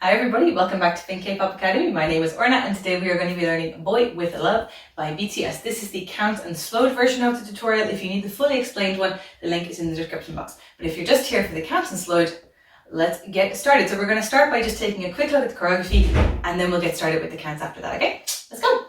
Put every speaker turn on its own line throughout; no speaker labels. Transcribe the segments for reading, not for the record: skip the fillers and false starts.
Hi everybody, welcome back to Pink K-Pop Academy. My name is Orna and today we are going to be learning Boy With Love by BTS. This is the count and slowed version of the tutorial. If you need the fully explained one, the link is in the description box. But if you're just here for the count and slowed, let's get started. So we're going to start by just taking a quick look at the choreography and then we'll get started with the counts after that, okay? Let's go!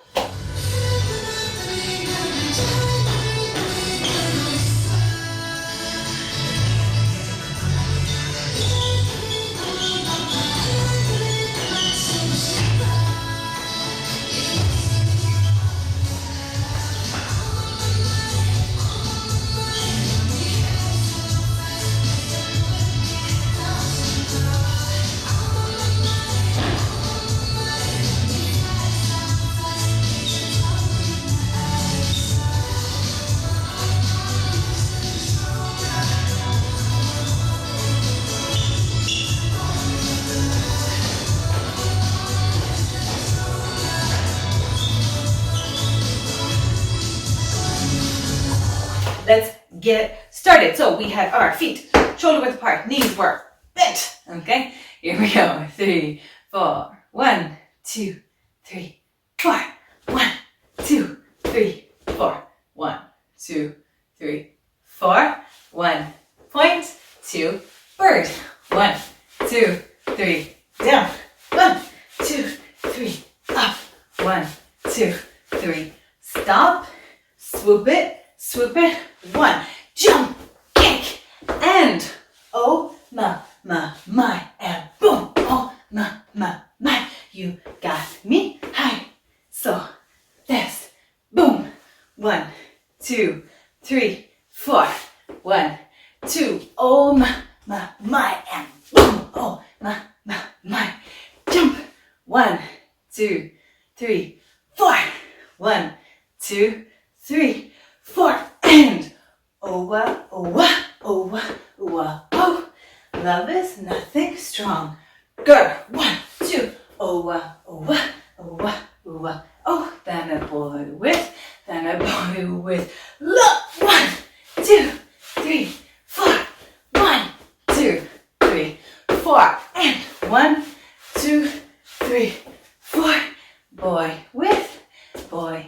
Let's get started. So we have our feet shoulder width apart, knees were bent. Okay, here we go. 3, 4. 1, 2, 3, 4. 1, 2, 3, 4. 1, 2, 3, 4. 1 point, 2 bird. 1, 2, 3 down. 1, 2, 3 up. 1, 2, 3 stop. Swoop it. 1, jump, kick, and oh my, and boom, oh my, you got me high. So this, boom, 1, 2, 3, 4, 1, 2, oh my, and boom, oh my, jump, 1, 2, 3, 4, 1, 2, 3, 4, and oh, love is nothing strong. Girl, 1, 2, oh, then a boy with love. 1, 2, 3, 4, 1, 2, 3, 4, and 1, 2, 3, 4, boy with love.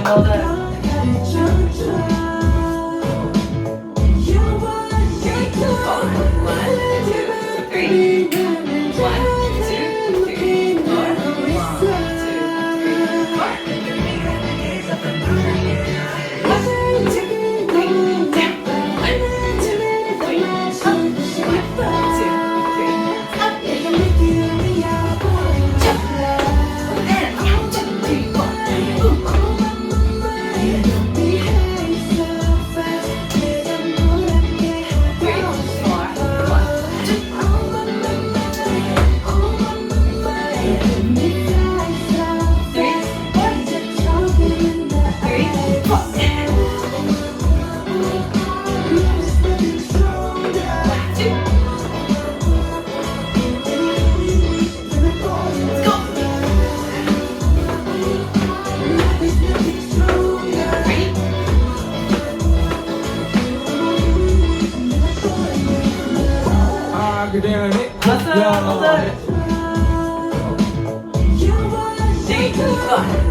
well done.
3, 2, 1.